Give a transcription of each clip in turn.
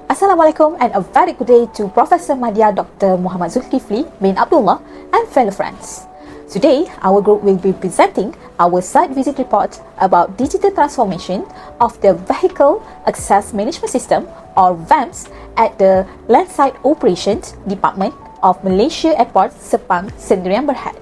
Assalamualaikum and a very good day to Professor Madya Dr. Muhammad Zulkifli bin Abdullah and fellow friends. Today, our group will be presenting our site visit report about digital transformation of the Vehicle Access Management System or Vams at the Landside Operations Department of Malaysia Airport Sepang, Sdn Bhd.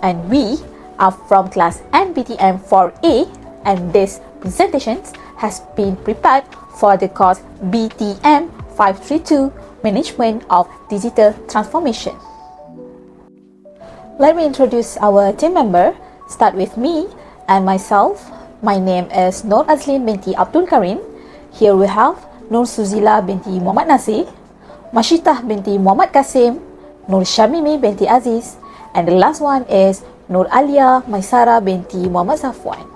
And we are from class BTM4A, and this presentation has been prepared for the course BTM532 Management of Digital Transformation. Let me introduce our team member. Start with me and myself. My name is Nur Azlin binti Abdul Karim. Here we have Nur Suzila binti Muhammad Nasir, Mashitah binti Muhammad Kasim, Nur Shamimi binti Aziz, and the last one is Nur Alia Maisara binti Muhammad Safwan.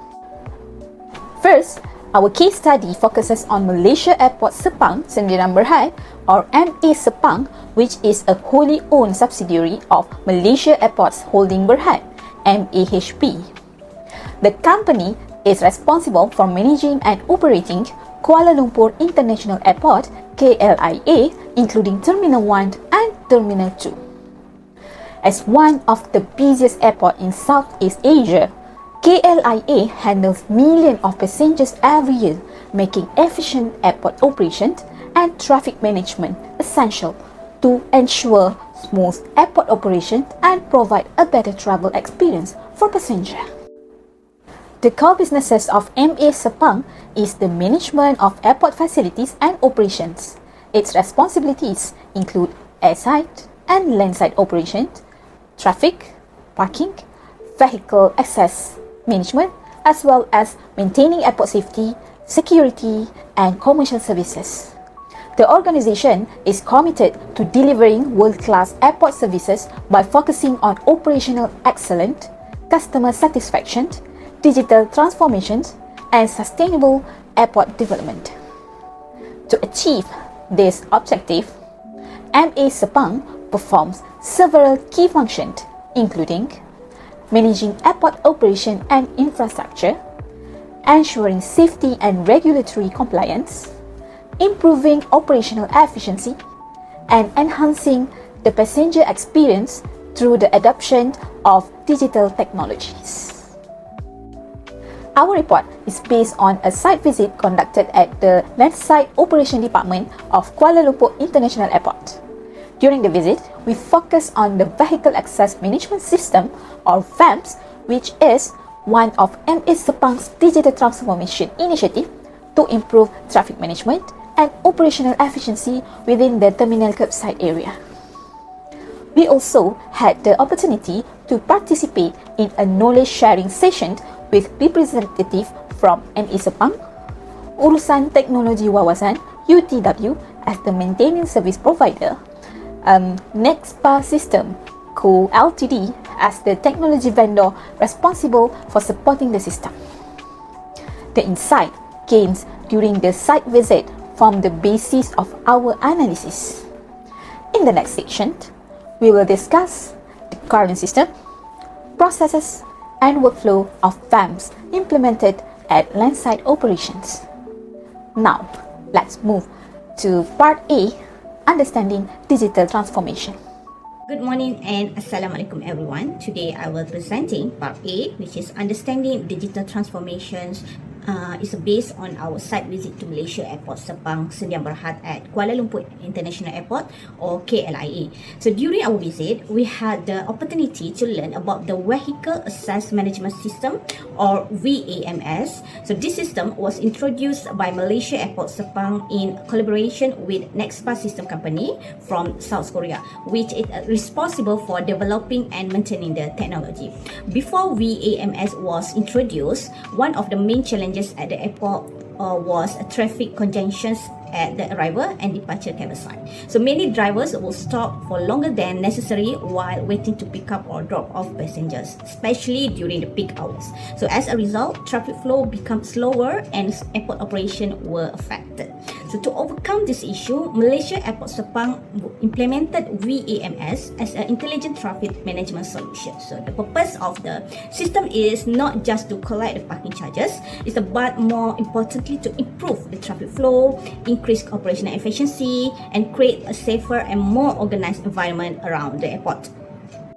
First, our case study focuses on Malaysia Airport Sepang, Sdn Bhd, or MA Sepang, which is a wholly owned subsidiary of Malaysia Airports Holding Berhad, MAHB. The company is responsible for managing and operating Kuala Lumpur International Airport, KLIA, including Terminal 1 and Terminal 2. As one of the busiest airports in Southeast Asia, KLIA handles millions of passengers every year, making efficient airport operations and traffic management essential to ensure smooth airport operations and provide a better travel experience for passengers. The core businesses of MA Sepang is the management of airport facilities and operations. Its responsibilities include airside and landside operations, traffic, parking, vehicle access management, as well as maintaining airport safety, security, and commercial services. The organization is committed to delivering world-class airport services by focusing on operational excellence, customer satisfaction, digital transformations, and sustainable airport development. To achieve this objective, MA Sepang performs several key functions, including managing airport operation and infrastructure, ensuring safety and regulatory compliance, improving operational efficiency, and enhancing the passenger experience through the adoption of digital technologies. Our report is based on a site visit conducted at the Landside Operation Department of Kuala Lumpur International Airport. During the visit, we focus on the Vehicle Access Management System or Vams, which is one of MA Sepang's digital transformation initiative to improve traffic management and operational efficiency within the terminal curbside area. We also had the opportunity to participate in a knowledge sharing session with representatives from MA Sepang, Urusan Teknologi Wawasan UTW as the maintenance service provider, Nexpa System Co Ltd as the technology vendor responsible for supporting the system. The insight gained during the site visit form the basis of our analysis. In the next section, we will discuss the current system, processes, and workflow of Vams implemented at landside operations. Now, let's move to part A, Understanding Digital Transformation. Good morning and Assalamualaikum everyone. Today I will presenting part A, which is Understanding Digital Transformations. Is based on our site visit to Malaysia Airport Sepang, Sdn Bhd at Kuala Lumpur International Airport or KLIA. So during our visit, we had the opportunity to learn about the Vehicle Access Management System or VAMS. So this system was introduced by Malaysia Airport Sepang in collaboration with Nexpa System Company from South Korea, which is responsible for developing and maintaining the technology. Before VAMS was introduced, one of the main challenges at the airport was traffic congestions at the arrival and departure carousel. So many drivers will stop for longer than necessary while waiting to pick up or drop off passengers, especially during the peak hours. So as a result, traffic flow becomes slower and airport operation were affected. So to overcome this issue, Malaysia Airport Sepang implemented VAMS as an intelligent traffic management solution. So the purpose of the system is not just to collect the parking charges, it's about more importantly to improve the traffic flow, increase operational efficiency, and create a safer and more organized environment around the airport.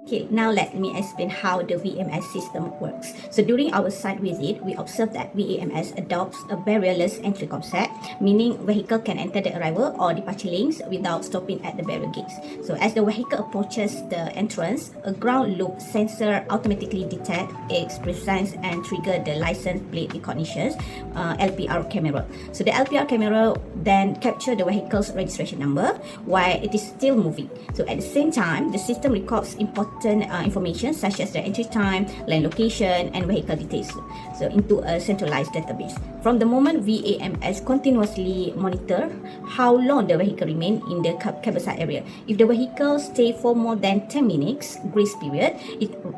Okay, now let me explain how the VMS system works. So during our site visit, we observed that VAMS adopts a barrierless entry concept, meaning vehicle can enter the arrival or departure lanes without stopping at the barrier gates. So as the vehicle approaches the entrance, a ground loop sensor automatically detects its presence and trigger the license plate recognition LPR camera. So the LPR camera then capture the vehicle's registration number while it is still moving. So at the same time, the system records important information such as the entry time, lane location, and vehicle details, so into a centralized database. From the moment VAMS continuously monitor how long the vehicle remain in the cabotage area. If the vehicle stay for more than 10 minutes grace period,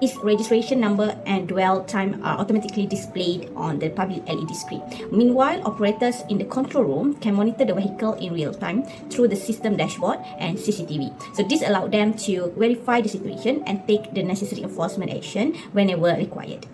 its registration number and dwell time are automatically displayed on the public LED screen. Meanwhile, operators in the control room can monitor the vehicle in real time through the system dashboard and CCTV. So this allows them to verify the situation and take the necessary enforcement action whenever required.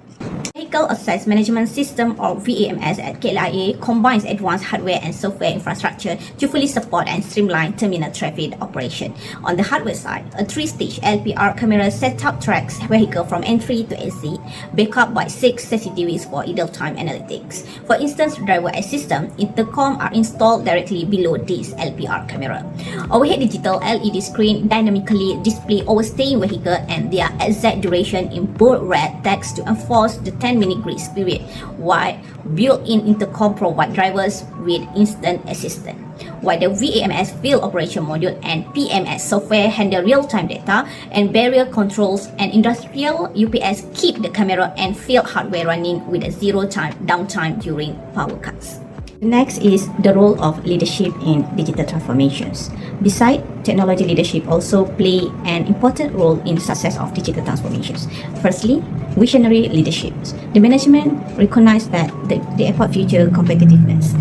Vehicle Access Management System or VAMS at KLIA combines advanced hardware and software infrastructure to fully support and streamline terminal traffic operation. On the hardware side, a 3-stage LPR camera setup tracks vehicle from entry to exit, backed up by 6 CCTVs for idle-time analytics. For instance, driver assistant intercom are installed directly below this LPR camera. Overhead digital LED screen dynamically display overstaying vehicle and their exact duration in bold red text to enforce the 10-minute grace period, while built-in intercom provide drivers with instant assistance. While the VAMS field operation module and PMS software handle real-time data and barrier controls, and industrial UPS keep the camera and field hardware running with a zero time downtime during power cuts. Next is the role of leadership in digital transformations. Besides, technology leadership also play an important role in the success of digital transformations. Firstly, visionary leadership. The management recognize that the airport future competitiveness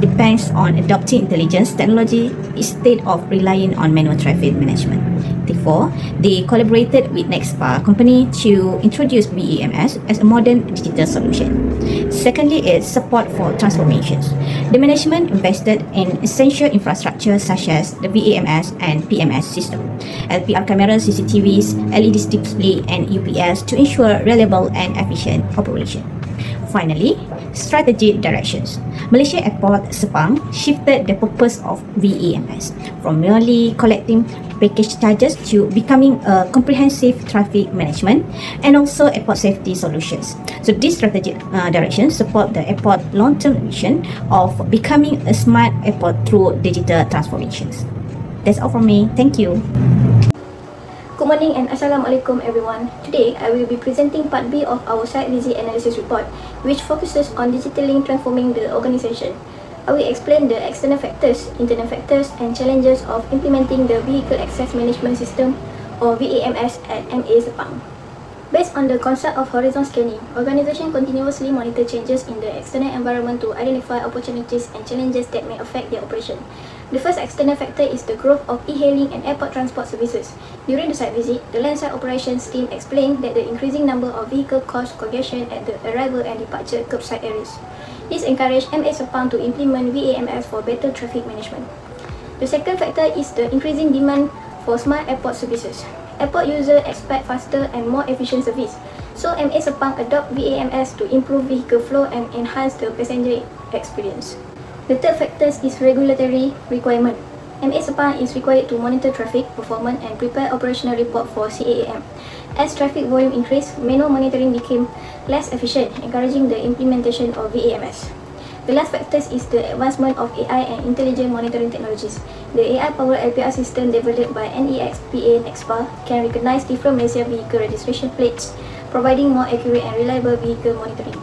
depends on adopting intelligence technology instead of relying on manual traffic management. Therefore, they collaborated with Nexpa company to introduce VAMS as a modern digital solution. Secondly is support for transformations. The management invested in essential infrastructure such as the VAMS and PMS system, LPR cameras, CCTVs, LED display, and UPS to ensure reliable and efficient operation. Finally, strategic directions. Malaysia Airport Sepang shifted the purpose of VAMS from merely collecting package charges to becoming a comprehensive traffic management and also airport safety solutions. So these strategic directions support the airport long-term vision of becoming a smart airport through digital transformations. That's all from me. Thank you. Good morning and Assalamualaikum everyone. Today, I will be presenting part B of our site visit analysis report, which focuses on digitally transforming the organisation. I will explain the external factors, internal factors, and challenges of implementing the Vehicle Access Management System or VAMS at MA Sepang. Based on the concept of horizon scanning, organisation continuously monitor changes in the external environment to identify opportunities and challenges that may affect their operation. The first external factor is the growth of e-hailing and airport transport services. During the site visit, the landside operations team explained that the increasing number of vehicle caused congestion at the arrival and departure curbside areas. This encouraged MA Sepang to implement VAMS for better traffic management. The second factor is the increasing demand for smart airport services. Airport users expect faster and more efficient service, so MA Sepang adopt VAMS to improve vehicle flow and enhance the passenger experience. The third factor is regulatory requirement. MA Sepang is required to monitor traffic performance and prepare operational report for CAAM. As traffic volume increased, manual monitoring became less efficient, encouraging the implementation of VAMS. The last factor is the advancement of AI and intelligent monitoring technologies. The AI-powered LPR system developed by NEXPA Nexpa can recognize different Malaysia vehicle registration plates, providing more accurate and reliable vehicle monitoring.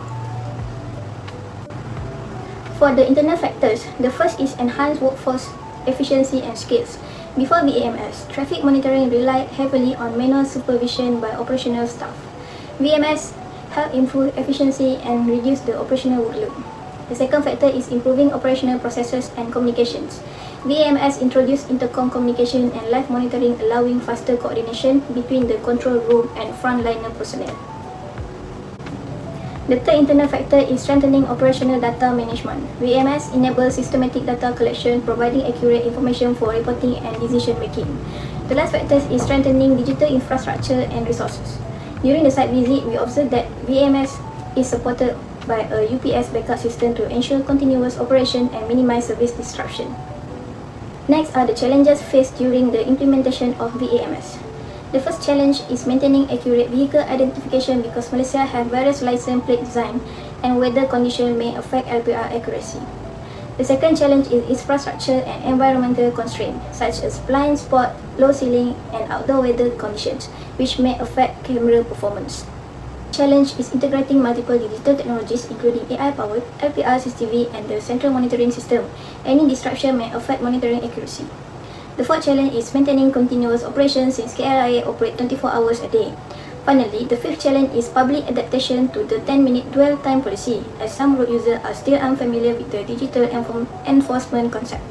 For the internal factors, the first is enhanced workforce efficiency and skills. Before VAMS, traffic monitoring relied heavily on manual supervision by operational staff. VAMS helped improve efficiency and reduce the operational workload. The second factor is improving operational processes and communications. VAMS introduced intercom communication and live monitoring, allowing faster coordination between the control room and frontliner personnel. The third internal factor is strengthening operational data management. VMS enables systematic data collection, providing accurate information for reporting and decision making. The last factor is strengthening digital infrastructure and resources. During the site visit, we observed that VMS is supported by a UPS backup system to ensure continuous operation and minimize service disruption. Next are the challenges faced during the implementation of VAMS. The first challenge is maintaining accurate vehicle identification because Malaysia have various license plate design and weather conditions may affect LPR accuracy. The second challenge is infrastructure and environmental constraints such as blind spot, low ceiling, and outdoor weather conditions, which may affect camera performance. Challenge is integrating multiple digital technologies including AI-powered LPR, CCTV, and the central monitoring system. Any disruption may affect monitoring accuracy. The fourth challenge is maintaining continuous operations since KLIA operate 24 hours a day. Finally, the fifth challenge is public adaptation to the 10-minute dwell time policy, as some road users are still unfamiliar with the digital enforcement concept.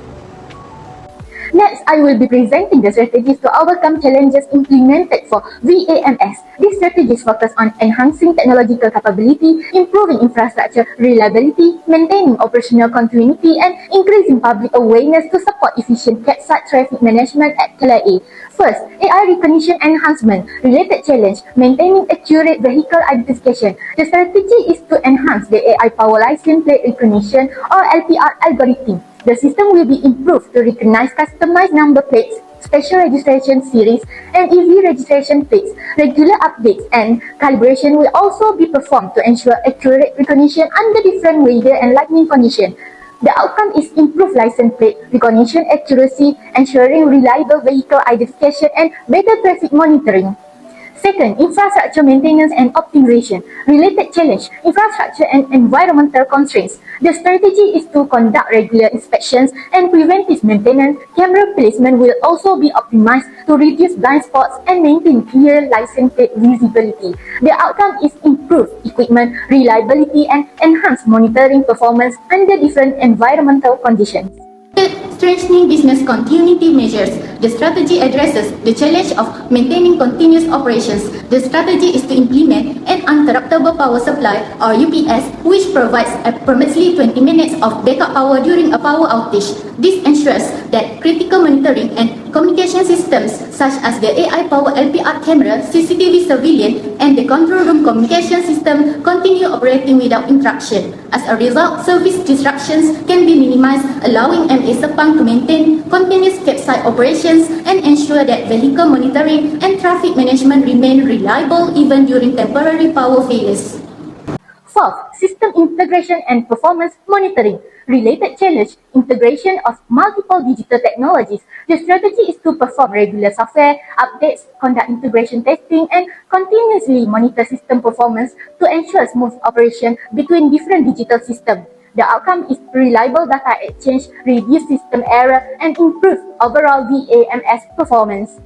Next, I will be presenting the strategies to overcome challenges implemented for VAMS. These strategies focus on enhancing technological capability, improving infrastructure reliability, maintaining operational continuity, and increasing public awareness to support efficient site traffic management at KLIA. First, AI recognition enhancement. Related challenge, maintaining accurate vehicle identification. The strategy is to enhance the AI-powered license plate recognition or LPR algorithm. The system will be improved to recognize customized number plates, special registration series, and EV registration plates. Regular updates and calibration will also be performed to ensure accurate recognition under different weather and lighting conditions. The outcome is improved license plate recognition accuracy, ensuring reliable vehicle identification and better traffic monitoring. Second, infrastructure maintenance and optimization. Related challenge, infrastructure and environmental constraints. The strategy is to conduct regular inspections and preventive maintenance. Camera placement will also be optimized to reduce blind spots and maintain clear license plate visibility. The outcome is improved equipment reliability and enhanced monitoring performance under different environmental conditions. Strengthening business continuity measures. The strategy addresses the challenge of maintaining continuous operations. The strategy is to implement an uninterruptible power supply or UPS, which provides approximately 20 minutes of backup power during a power outage. This ensures that critical monitoring and communication systems such as the AI-powered LPR camera, CCTV surveillance, and the control room communication system continue operating without interruption. As a result, service disruptions can be minimized, allowing MA Sepang to maintain continuous campsite operations and ensure that vehicle monitoring and traffic management remain reliable even during temporary power failures. Fourth, system integration and performance monitoring. Related challenge, integration of multiple digital technologies. The strategy is to perform regular software updates, conduct integration testing, and continuously monitor system performance to ensure smooth operation between different digital systems. The outcome is reliable data exchange, reduced system error, and improved overall VAMS performance.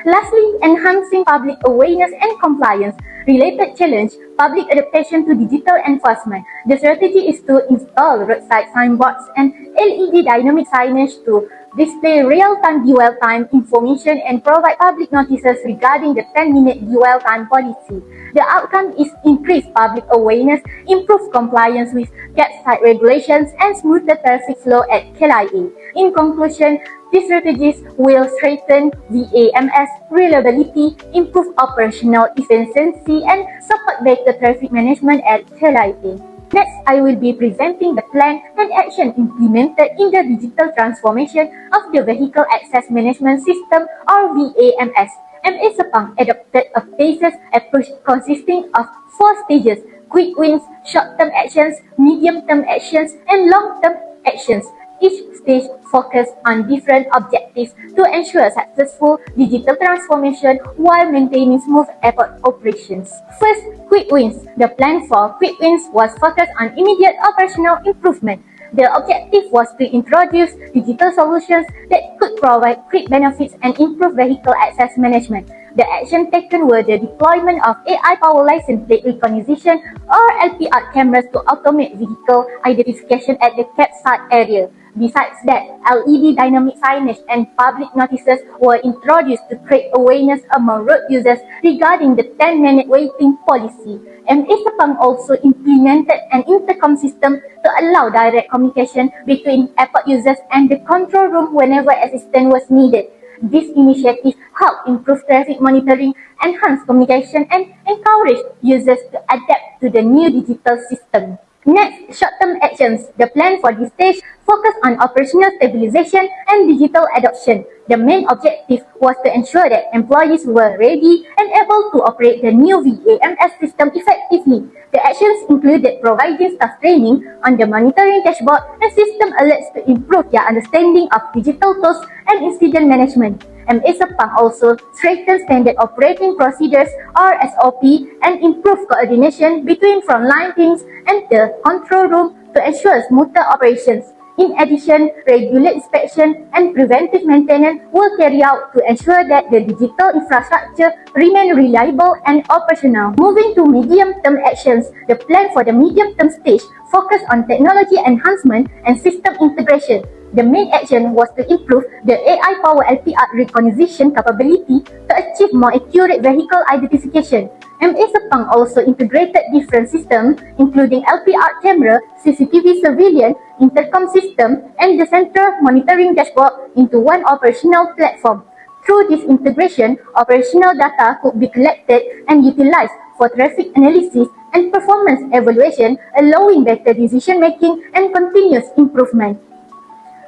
Lastly, enhancing public awareness and compliance. Related challenge, public adaptation to digital enforcement. The strategy is to install roadside signboards and LED dynamic signage to display real-time dwell time information and provide public notices regarding the 10-minute dwell time policy. The outcome is increased public awareness, improved compliance with campsite regulations, and smoother traffic flow at KLIA. In conclusion, these strategies will strengthen VAMS reliability, improve operational efficiency, and support better traffic management at KLIA. Next, I will be presenting the plan and action implemented in the digital transformation of the Vehicle Access Management System or VAMS. MA Sepang adopted a phases approach consisting of 4 stages: quick wins, short-term actions, medium-term actions, and long-term actions. Each stage focuses on different objectives to ensure successful digital transformation while maintaining smooth airport operations. First, quick wins. The plan for quick wins was focused on immediate operational improvement. The objective was to introduce digital solutions that could provide quick benefits and improve vehicle access management. The action taken were the deployment of AI-powered license plate recognition or LPR cameras to automate vehicle identification at the campsite area. Besides that, LED dynamic signage and public notices were introduced to create awareness among road users regarding the 10-minute waiting policy. MA Sepang also implemented an intercom system to allow direct communication between airport users and the control room whenever assistance was needed. This initiative helped improve traffic monitoring, enhance communication, and encourage users to adapt to the new digital system. Next, short-term actions. The plan for this stage focused on operational stabilization and digital adoption. The main objective was to ensure that employees were ready and able to operate the new VAMS system effectively. The actions included providing staff training on the monitoring dashboard and system alerts to improve their understanding of digital tools and incident management. MA Sepang also strengthened standard operating procedures or SOP and improved coordination between frontline teams and the control room to ensure smoother operations. In addition, regular inspection and preventive maintenance will carry out to ensure that the digital infrastructure remain reliable and operational. Moving to medium-term actions, the plan for the medium-term stage focused on technology enhancement and system integration. The main action was to improve the AI-powered LPR recognition capability to achieve more accurate vehicle identification. MA Sepang also integrated different systems including LPR camera, CCTV surveillance, intercom system, and the central monitoring dashboard into one operational platform. Through this integration, operational data could be collected and utilized for traffic analysis and performance evaluation, allowing better decision-making and continuous improvement.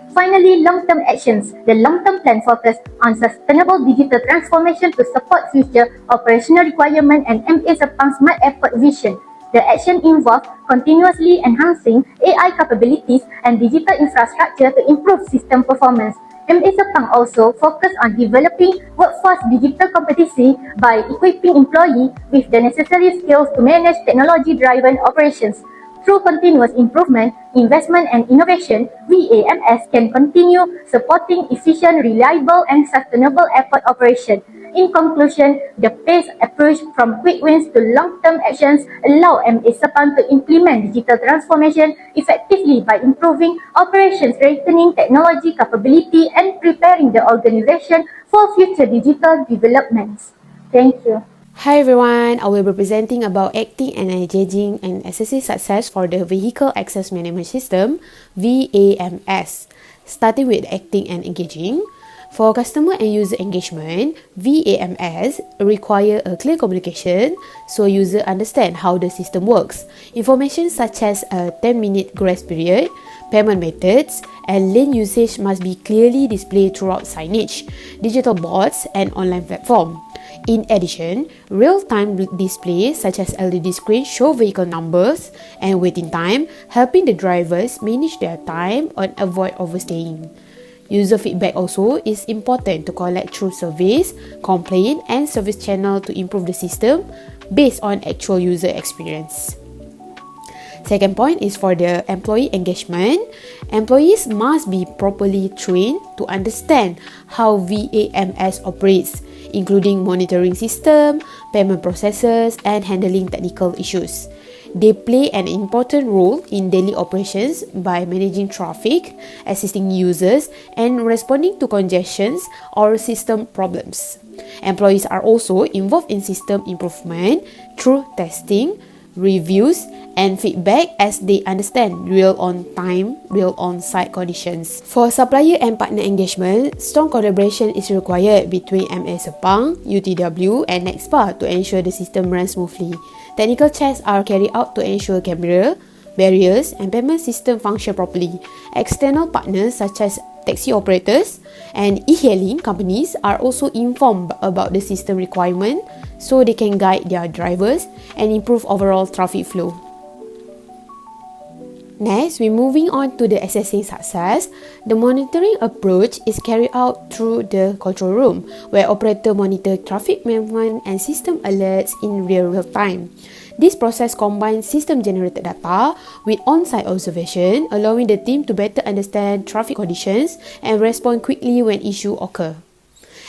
Finally, long-term actions. The long-term plan focused on sustainable digital transformation to support future operational requirement and MA Sepang Smart Airport vision. The action involved continuously enhancing AI capabilities and digital infrastructure to improve system performance. MA Sepang also focused on developing workforce digital competency by equipping employees with the necessary skills to manage technology-driven operations. Through continuous improvement, investment and innovation, VAMS can continue supporting efficient, reliable and sustainable airport operation. In conclusion, the phased approach from quick wins to long-term actions allow MA Sepang to implement digital transformation effectively by improving operations, strengthening technology capability and preparing the organization for future digital developments. Thank you. Hi everyone, I will be presenting about acting and engaging and assessing success for the Vehicle Access Management System, VAMS. Starting with acting and engaging. For customer and user engagement, VAMS require a clear communication so user understand how the system works. Information such as a 10-minute grace period, payment methods, and lane usage must be clearly displayed throughout signage, digital boards, and online platform. In addition, real-time displays such as LED screens show vehicle numbers and waiting time, helping the drivers manage their time and avoid overstaying. User feedback also is important to collect through surveys, complaint, and service channel to improve the system based on actual user experience. Second point is for the employee engagement. Employees must be properly trained to understand how VAMS operates, including monitoring system, payment processes, and handling technical issues. They play an important role in daily operations by managing traffic, assisting users, and responding to congestions or system problems. Employees are also involved in system improvement through testing, reviews, and feedback as they understand real on-time, real on-site conditions. For supplier and partner engagement, strong collaboration is required between MA Sepang, UTW, and NEXPA to ensure the system runs smoothly. Technical checks are carried out to ensure camera, barriers, and payment system function properly. External partners such as taxi operators and e-hailing companies are also informed about the system requirement so they can guide their drivers and improve overall traffic flow. Next, we're moving on to the assessing success. The monitoring approach is carried out through the control room, where operator monitor traffic movement and system alerts in real time. This process combines system-generated data with on-site observation, allowing the team to better understand traffic conditions and respond quickly when issues occur.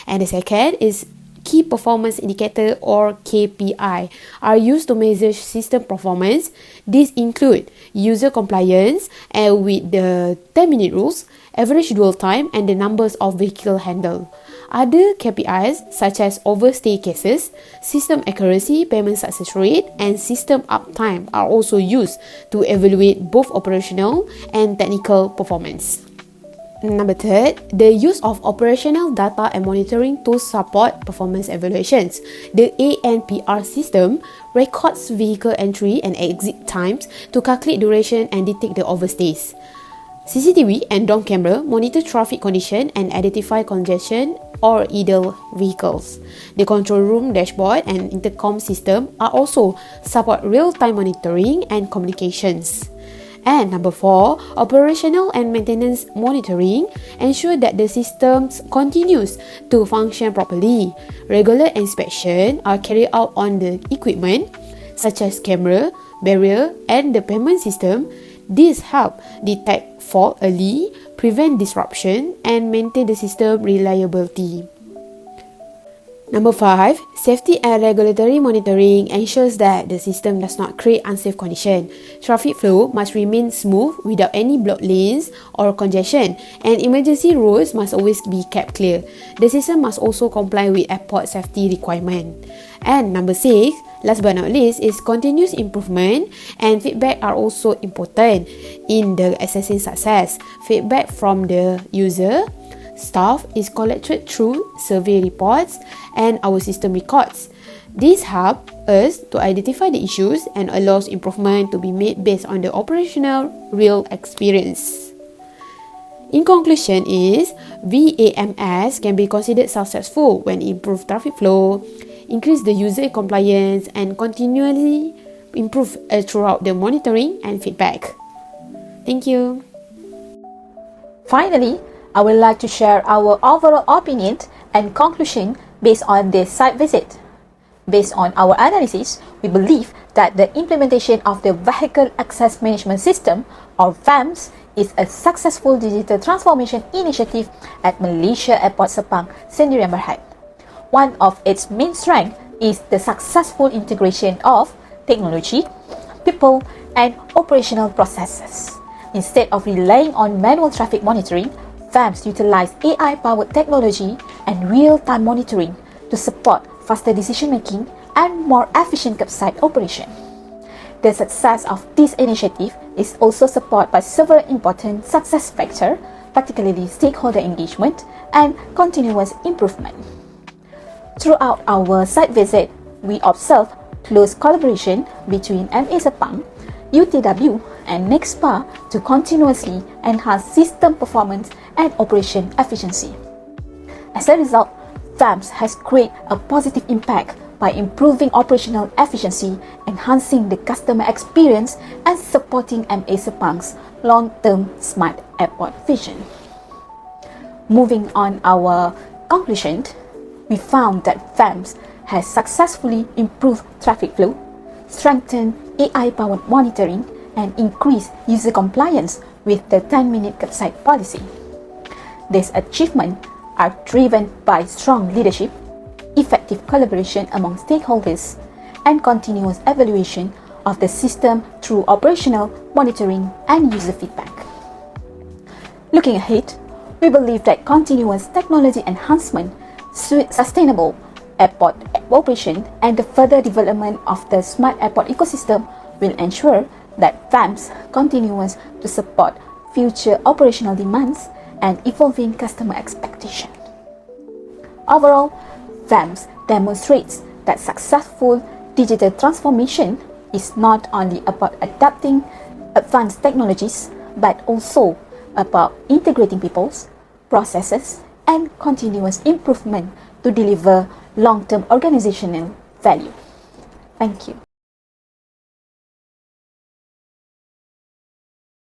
And the second is Key Performance Indicator or KPI are used to measure system performance. These include user compliance and with the 10-minute rules, average dwell time, and the numbers of vehicles handled. Other KPIs such as overstay cases, system accuracy, payment success rate, and system uptime are also used to evaluate both operational and technical performance. Number third, the use of operational data and monitoring to support performance evaluations. The ANPR system records vehicle entry and exit times to calculate duration and detect the overstays. CCTV and DOM camera monitor traffic condition and identify congestion or idle vehicles. The control room dashboard and intercom system are also support real-time monitoring and communications. And number 4, operational and maintenance monitoring ensure that the systems continues to function properly. Regular inspection are carried out on the equipment such as camera, barrier, and the payment system. These help detect fault early, prevent disruption, and maintain the system reliability. Number 5, safety and regulatory monitoring ensures that the system does not create unsafe conditions. Traffic flow must remain smooth without any blocked lanes or congestion, and emergency roads must always be kept clear. The system must also comply with airport safety requirements. And number 6, last but not least, is continuous improvement and feedback are also important in the assessing success. Feedback from the user, staff is collected through survey reports and our system records. This helps us to identify the issues and allows improvement to be made based on the operational real experience. In conclusion is, VAMS can be considered successful when improve traffic flow, increase the user compliance, and continually improve throughout the monitoring and feedback. Thank you. Finally, I would like to share our overall opinion and conclusion based on this site visit. Based on our analysis, we believe that the implementation of the Vehicle Access Management System, or Vams, is a successful digital transformation initiative at Malaysia Airport Sepang, Sdn Bhd. One of its main strengths is the successful integration of technology, people, and operational processes. Instead of relying on manual traffic monitoring, Vams utilize AI-powered technology and real-time monitoring to support faster decision-making and more efficient curbside operation. The success of this initiative is also supported by several important success factors, particularly stakeholder engagement and continuous improvement. Throughout our site visit, we observed close collaboration between MA Sepang, UTW, and NEXPA to continuously enhance system performance and operation efficiency. As a result, Vams has created a positive impact by improving operational efficiency, enhancing the customer experience, and supporting MA Sepang's long-term smart airport vision. Moving on our conclusion, we found that Vams has successfully improved traffic flow, strengthened AI-powered monitoring, and increased user compliance with the 10-minute curbside policy. These achievements are driven by strong leadership, effective collaboration among stakeholders, and continuous evaluation of the system through operational monitoring and user feedback. Looking ahead, we believe that continuous technology enhancement, sustainable airport operation, and the further development of the smart airport ecosystem will ensure that Vams continues to support future operational demands and evolving customer expectations. Overall, Vams demonstrates that successful digital transformation is not only about adapting advanced technologies, but also about integrating people's processes and continuous improvement to deliver long-term organizational value. Thank you.